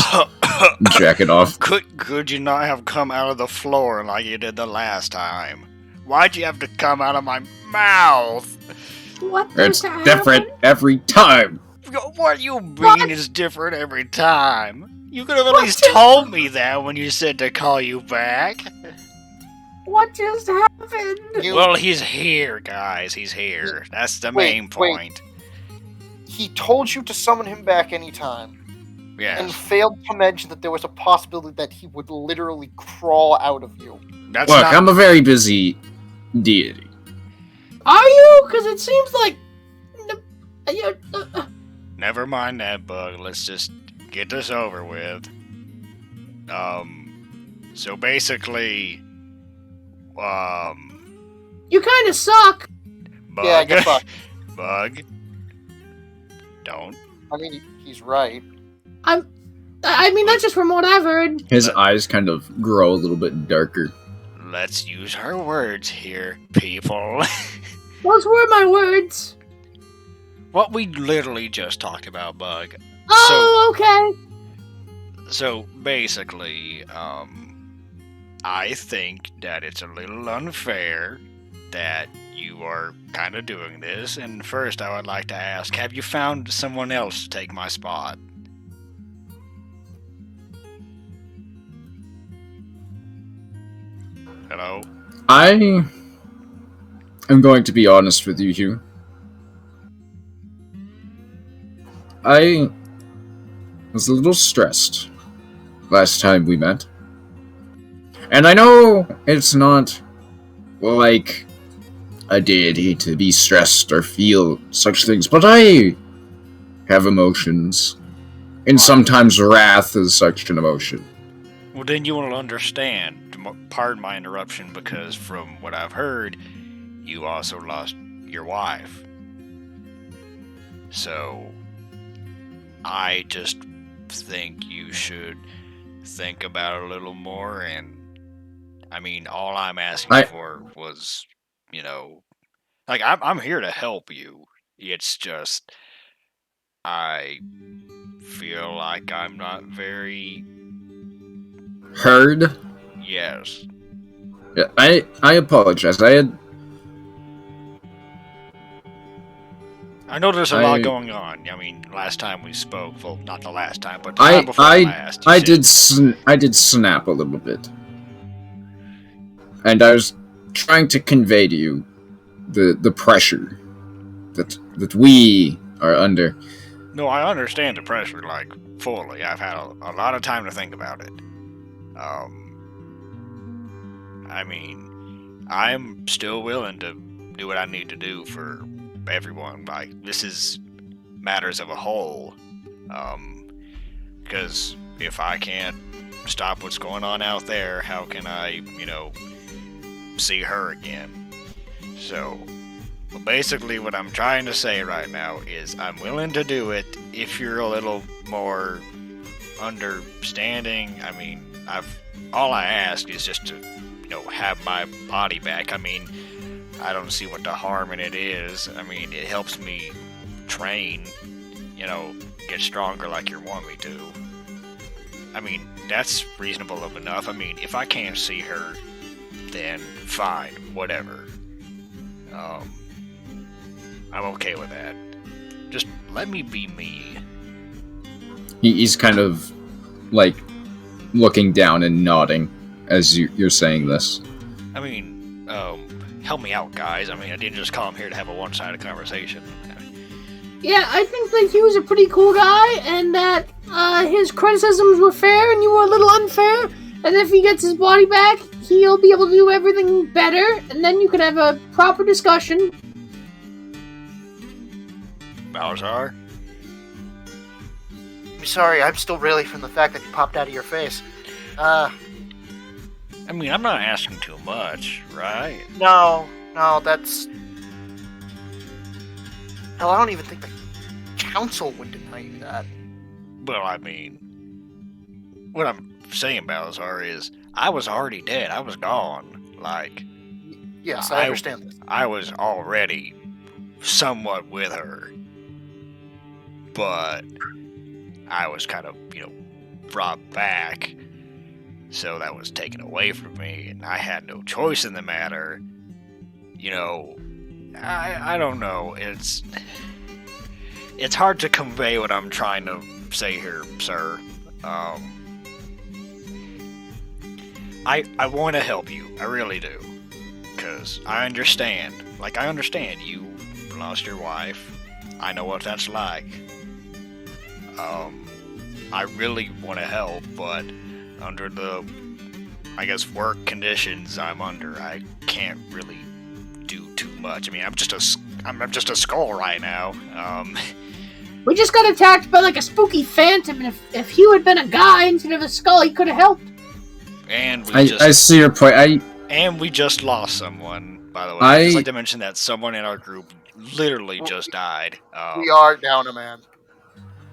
jacket off. Could you not have come out of the floor like you did the last time? Why'd you have to come out of my mouth? What? It's different every time. What you mean is different every time? You could have at least told me that when you said to call you back. What just happened? Well, he's here, guys. He's here. That's the main point. He told you to summon him back anytime. Yes. And failed to mention that there was a possibility that he would literally crawl out of you. That's Look, not... I'm a very busy deity. Are you? Because it seems like... Never mind that, Bug. Let's just get this over with. So basically... You kind of suck. Bug. Yeah, good fuck. Bug. Don't. I mean, he's right. I mean, that's just from what I've heard. His eyes kind of grow a little bit darker. Let's use our words here, people. Those were my words. What we literally just talked about, Bug. Oh, okay. So basically, I think that it's a little unfair that you are kind of doing this. And first, I would like to ask, have you found someone else to take my spot? Hello? I am going to be honest with you, Hugh. I was a little stressed last time we met. And I know it's not like a deity to be stressed or feel such things, but I have emotions. And sometimes wrath is such an emotion. Well, then you will understand. Pardon my interruption, because from what I've heard, you also lost your wife. So, I just think you should think about it a little more, and I mean, all I'm asking for was, you know, like, I'm here to help you. It's just, I feel like I'm not very... Heard? Yes. Yeah, I apologize. I know there's a lot going on. I mean, last time we spoke, well, not the last time, but the time before last. I did snap a little bit, and I was trying to convey to you the pressure that we are under. No, I understand the pressure, like, fully. I've had a lot of time to think about it. I mean, I'm still willing to do what I need to do for everyone. Like, this is matters of a whole. Because if I can't stop what's going on out there, how can I, see her again? So, well, basically what I'm trying to say right now is I'm willing to do it if you're a little more understanding. I mean, all I ask is just to, have my body back. I mean, I don't see what the harm in it is. I mean, it helps me train, get stronger like you want me to. I mean, that's reasonable enough. I mean, if I can't see her, then fine, whatever. I'm okay with that. Just let me be me. He's kind of like looking down and nodding as you're saying this. I mean, help me out, guys. I mean, I didn't just come here to have a one-sided conversation. Yeah, I think that he was a pretty cool guy, and that his criticisms were fair, and you were a little unfair. And if he gets his body back, he'll be able to do everything better, and then you can have a proper discussion. Balazar? I'm sorry, I'm still reeling from the fact that you popped out of your face. I mean, I'm not asking too much, right? No, that's... Hell, I don't even think the council would deny you that. Well, I mean, what I'm saying, Balazar, is I was already dead. I was gone. Like... Yes, I understand this. I was already somewhat with her. But I was kind of, brought back. So that was taken away from me, and I had no choice in the matter. I don't know. It's hard to convey what I'm trying to say here, sir. I want to help you. I really do. Because I understand. Like, I understand you lost your wife. I know what that's like. I really want to help, but under the, work conditions I'm under, I can't really do too much. I mean, I'm just a skull right now. We just got attacked by like a spooky phantom, and if Hugh had been a guy instead of a skull, he could have helped. And I see your point. And we just lost someone, by the way. I'd just like to mention that someone in our group literally just died. We are down a man.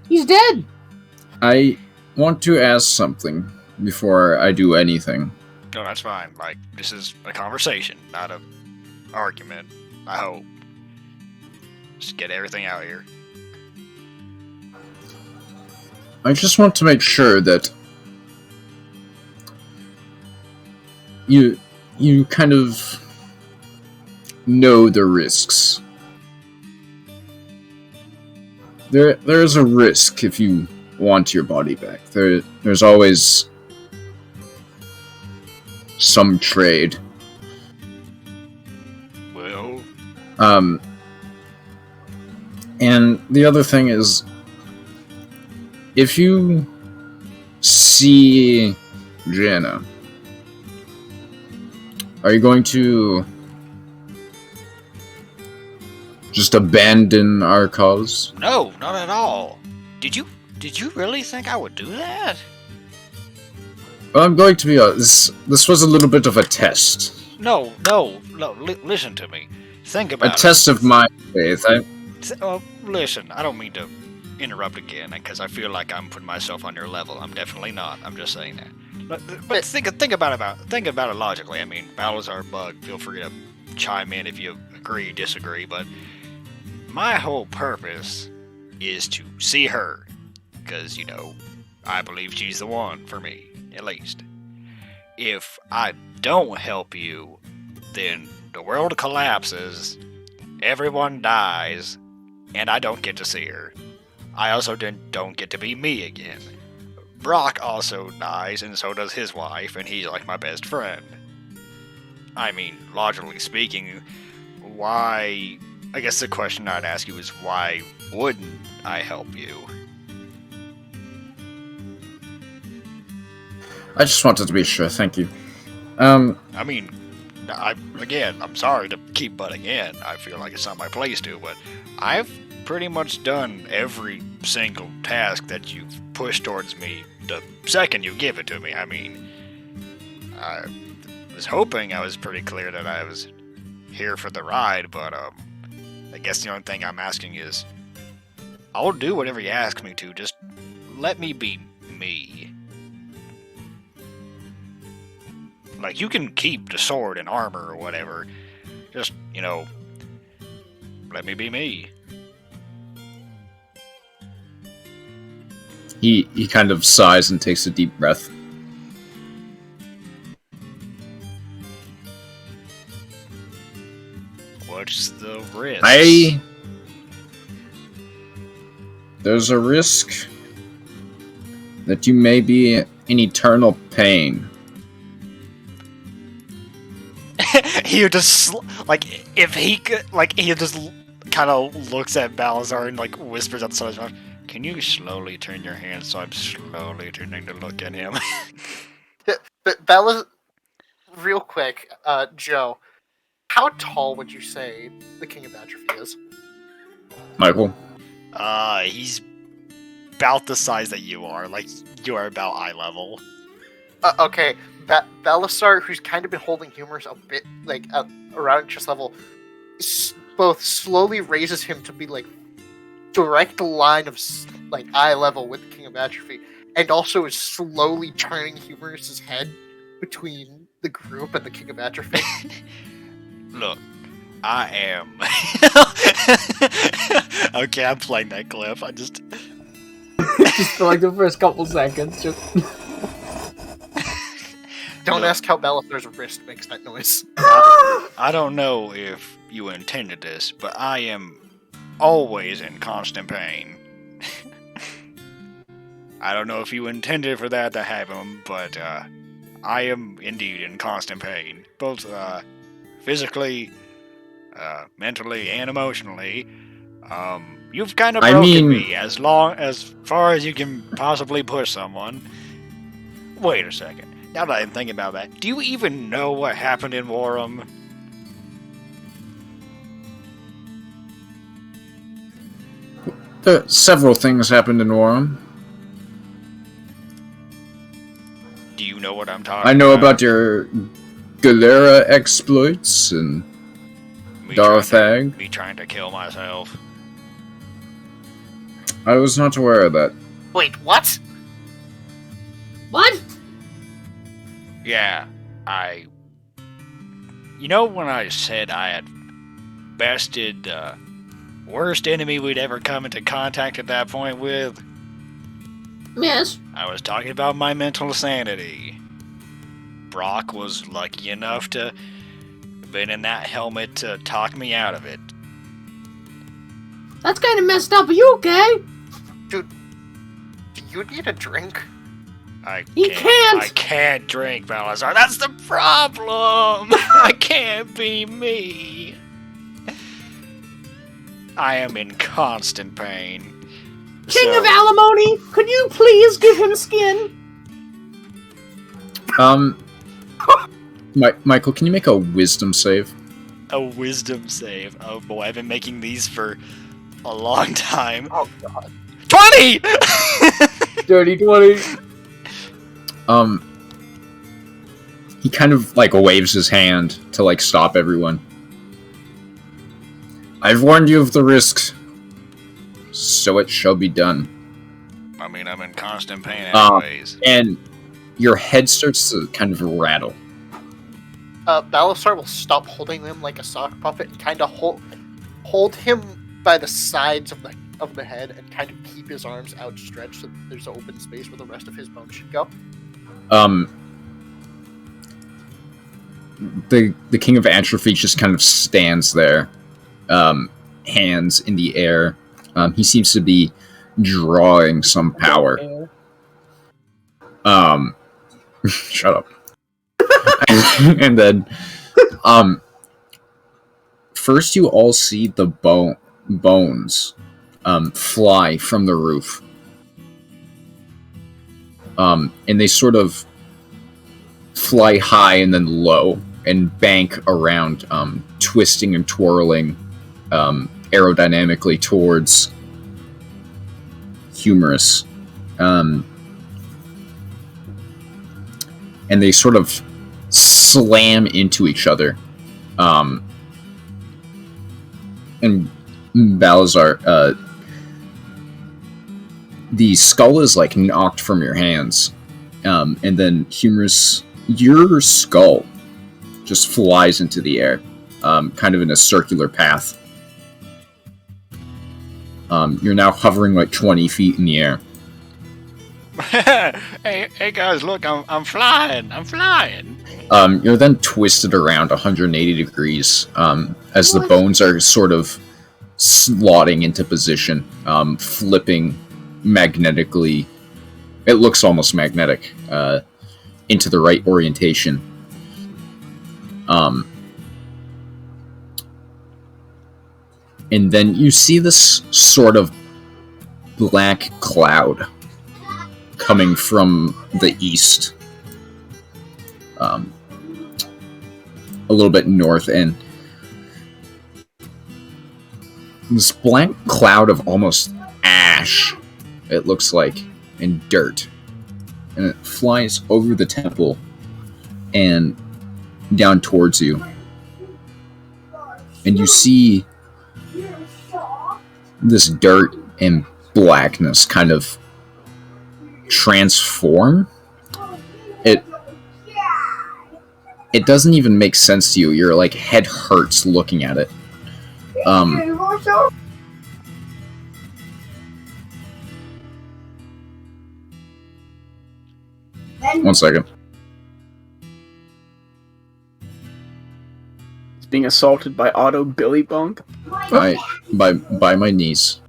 He's dead. I want to ask something before I do anything. No, that's fine. Like, this is a conversation, not a argument. I hope. Just get everything out here. I just want to make sure that you kind of know the risks. There's a risk if you want your body back. There's always some trade. Well, and the other thing is, if you see Jana, are you going to just abandon our cause? no, not at all. Did you really think I would do that? Well, I'm going to be honest. This was a little bit of a test. No. Listen to me. Think about A test of my faith. Listen, I don't mean to interrupt again, because I feel like I'm putting myself on your level. I'm definitely not. I'm just saying that. But think about it logically. I mean, Balazar, Bug, feel free to chime in if you agree, disagree, but my whole purpose is to see her, because, I believe she's the one for me, at least. if I don't help you, then the world collapses, everyone dies, and I don't get to see her. I also don't get to be me again. Brock also dies, and so does his wife, and he's like my best friend. I mean, logically speaking, why... I guess the question I'd ask you is why wouldn't I help you? I just wanted to be sure, thank you. I mean, I'm sorry to keep butting in. I feel like it's not my place to, but I've pretty much done every single task that you've pushed towards me the second you give it to me. I mean, I was hoping I was pretty clear that I was here for the ride, but I guess the only thing I'm asking is, I'll do whatever you ask me to, just let me be me. Like, you can keep the sword and armor or whatever, just, let me be me. He kind of sighs and takes a deep breath. What's the risk? There's a risk that you may be in eternal pain. He just, if he could, he just kind of looks at Balazar and, whispers outside his mouth, "Can you slowly turn your hand so I'm slowly turning to look at him?" But Bella, real quick, Joe, how tall would you say the King of Atrophy is? Michael? He's about the size that you are. You are about eye level. Okay, Belisar, who's kind of been holding Humors a bit, around chest level, both slowly raises him to be, direct line of, eye level with the King of Atrophy, and also is slowly turning Humors' head between the group and the King of Atrophy. Look, I am... Okay, I'm playing that clip. Just for, the first couple seconds, just... Don't ask how Belisar's wrist makes that noise. I don't know if you intended this, but I am always in constant pain. I don't know if you intended for that to happen, but I am indeed in constant pain. Both physically, mentally, and emotionally. You've kind of broken me as far as you can possibly push someone. Wait a second. Now that I'm thinking about that, do you even know what happened in Warham? Several things happened in Warham. Do you know what I'm talking about? I know about your Galera exploits and Darthag. Me trying to kill myself. I was not aware of that. Wait, what? What? Yeah, You know when I said I had bested the worst enemy we'd ever come into contact at that point with? Yes. I was talking about my mental sanity. Brock was lucky enough to have been in that helmet to talk me out of it. That's kind of messed up. Are you okay? Dude, do you need a drink? I can't! can't drink, Balazar. That's the problem! I can't be me. I am in constant pain. King of Alimony, could you please give him skin? Michael, can you make a wisdom save? A wisdom save. Oh boy, I've been making these for a long time. Oh god. 20! Dirty 20. He kind of, waves his hand to, stop everyone. I've warned you of the risks, so it shall be done. I mean, I'm in constant pain anyways. And your head starts to kind of rattle. Belisar will stop holding him like a sock puppet and kind of hold him by the sides of the head and kind of keep his arms outstretched so that there's an open space where the rest of his bones should go. the King of Atrophy just kind of stands there, hands in the air. He seems to be drawing some power. Shut up. And then, first you all see the bones fly from the roof. And they sort of fly high and then low and bank around, twisting and twirling aerodynamically towards Humorous. And they sort of slam into each other. And Balazar, the skull is like knocked from your hands. And then Humorous, your skull just flies into the air, kind of in a circular path. You're now hovering like 20 feet in the air. hey guys, look, I'm flying. I'm flying. You're then twisted around 180 degrees as the bones are sort of slotting into position, flipping magnetically. It looks almost magnetic into the right orientation. And then you see this sort of black cloud coming from the east, a little bit north, and this black cloud of almost ash, it looks like, and dirt, and it flies over the temple and down towards you, and you see this dirt and blackness kind of transform. It doesn't even make sense to you. Your like head hurts looking at it. One second. He's being assaulted by Otto Billy Bunk. By my niece.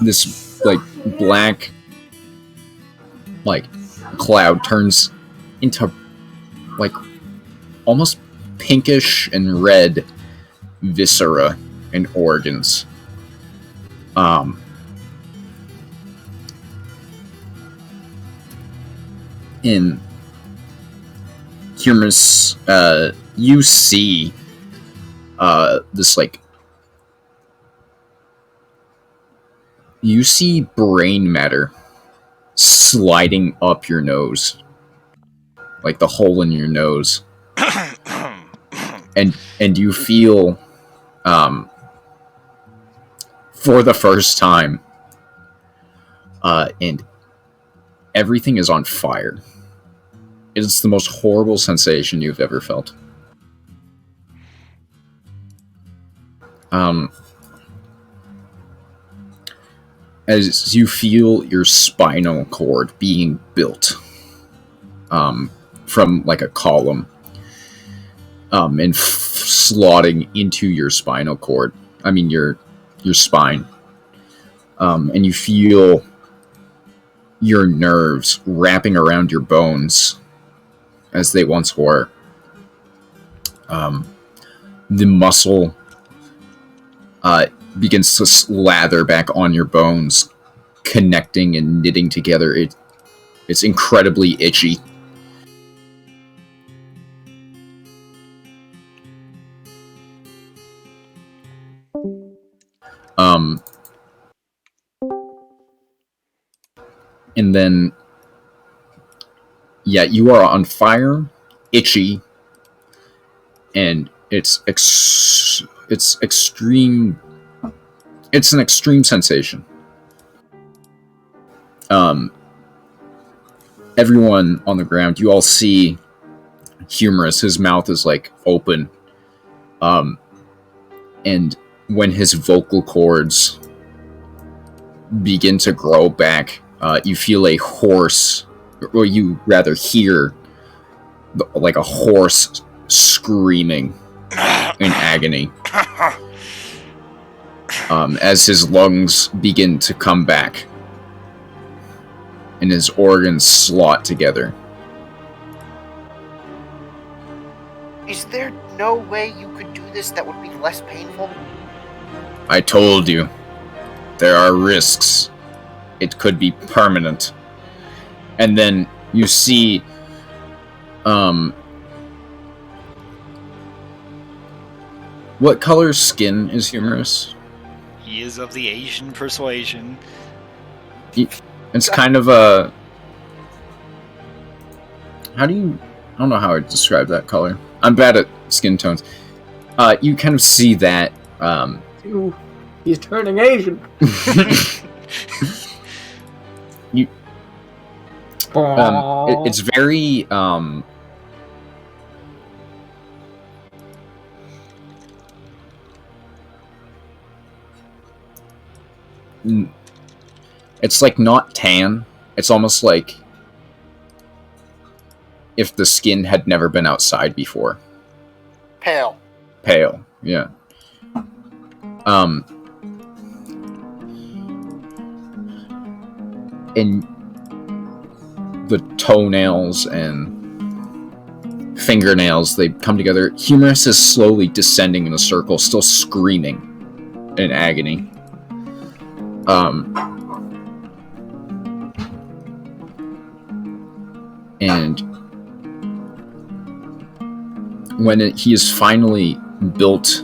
This like black like cloud turns into like almost pinkish and red viscera and organs. In Humorous, you see this like you see brain matter sliding up your nose, like the hole in your nose, and you feel for the first time, and everything is on fire. It's the most horrible sensation you've ever felt. As you feel your spinal cord being built from like a column and slotting into your spinal cord. I mean your spine. And you feel your nerves wrapping around your bones as they once were. The muscle begins to slather back on your bones, connecting and knitting together. It's incredibly itchy. And then, yeah, you are on fire, itchy, and it's extreme. It's an extreme sensation. Everyone on the ground, you all see Humorous. His mouth is like open, and when his vocal cords begin to grow back, you feel a hoarse or you rather hear like a horse screaming in agony as his lungs begin to come back and his organs slot together. Is there no way you could do this that would be less painful? I told you, there are risks. It could be permanent. And then you see what color skin is Humorous? He is of the Asian persuasion. It's kind of a... I don't know how I'd describe that color. I'm bad at skin tones. You kind of see that... Ooh, he's turning Asian. It's very... It's like not tan. It's almost like if the skin had never been outside before. Pale. Pale, yeah. And the toenails and fingernails, they come together. Humorous is slowly descending in a circle, still screaming in agony. And when he is finally built,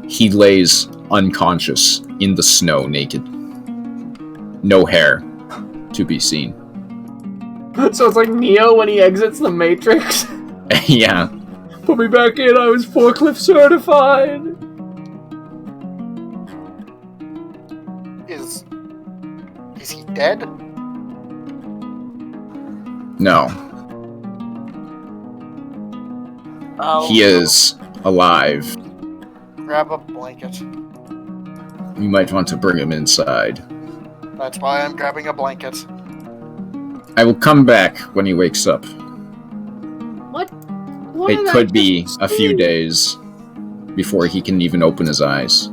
he lays unconscious in the snow, naked. No hair to be seen. So it's like Neo when he exits the Matrix. Yeah. Put me back in, I was forklift certified. Is he dead? No. He is alive. Grab a blanket. You might want to bring him inside. That's why I'm grabbing a blanket. I will come back when he wakes up. What It did I could be just a few see? days before he can even open his eyes.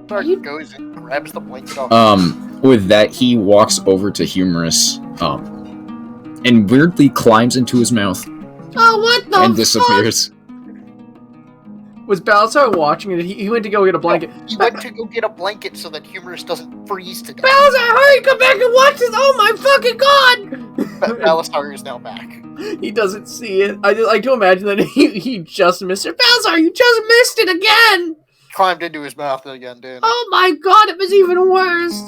Dark goes and grabs the blanket off. With that, he walks over to Humorous, and weirdly climbs into his mouth Oh, what the and fuck? disappears. Was Balazar watching it? He went to go get a blanket. He went to go get a blanket so that Humorous doesn't freeze to death. Balazar, hurry, come back and watch this! Oh my fucking god! Balasar is now back. He doesn't see it. I like to imagine that he just missed it. Balazar, you just missed it again! Climbed into his mouth again, dude. Oh my god, it was even worse!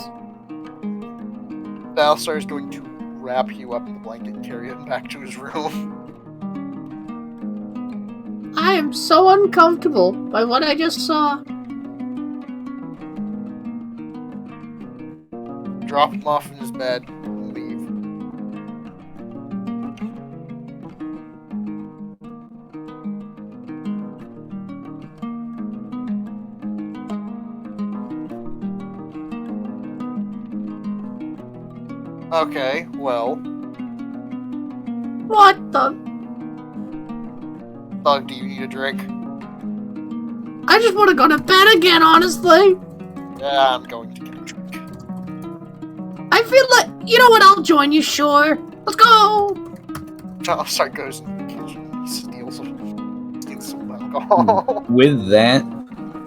Balasar is going to wrap you up in the blanket and carry him back to his room. I am so uncomfortable by what I just saw. Drop him off in his bed and leave. Okay, well, What the? Thug, do you need a drink? I just want to go to bed again, honestly. Yeah, I'm going to get a drink. I feel like, you know what, I'll join you, sure. Let's go! Balasar goes in the kitchen and he steals some alcohol. With that,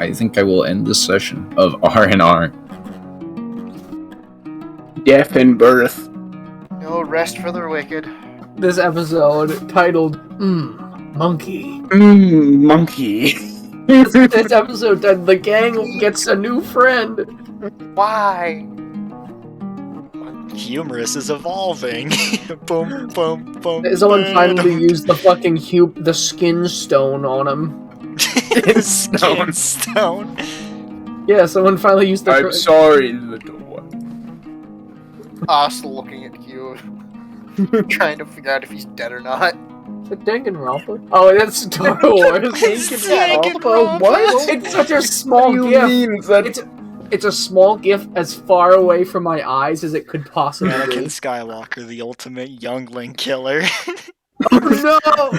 I think I will end this session of R&R. Death and birth. No rest for the wicked. This episode, titled, Monkey. Monkey. This episode, the gang gets a new friend. Why? Humorous is evolving. Boom, boom, boom. Someone finally used the fucking the skin stone on him. Skin stone. Yeah, someone finally used the... I'm sorry, little one. Us looking at you, trying to figure out if he's dead or not. The Danganronpa? Oh, that's Star Wars. Danganronpa, What? It's such a small What do you gift. mean? Is that It's it's a small GIF as far away from my eyes as it could possibly Anakin be. Skywalker, the ultimate youngling killer. Oh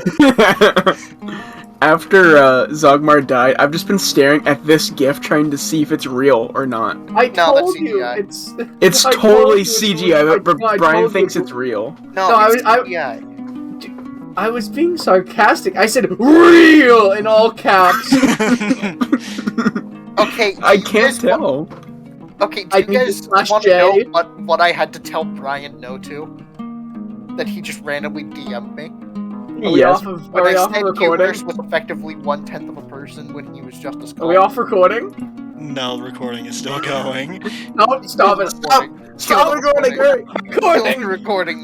After Zogmar died, I've just been staring at this GIF trying to see if it's real or not. no! I No, that's told you CGI. It's I told totally you it's CGI, real. but No, I Brian told thinks you. it's real. No, No, it's I- CGI. I was being sarcastic. I said "real" in all caps. Okay, I you can't guys wa- tell. Okay, do I you need to guys slash want to know J. what I had to tell Brian no to? That he just randomly DM'd me. Are we Yes. off of, When are we I off of said recording? Gilbert was effectively 1/10 of a person when he was just a skull. Are we off recording? No, the recording is still going. No, stop it! Stop! Kill Stop the recording! recording. Recording! Kill the recording.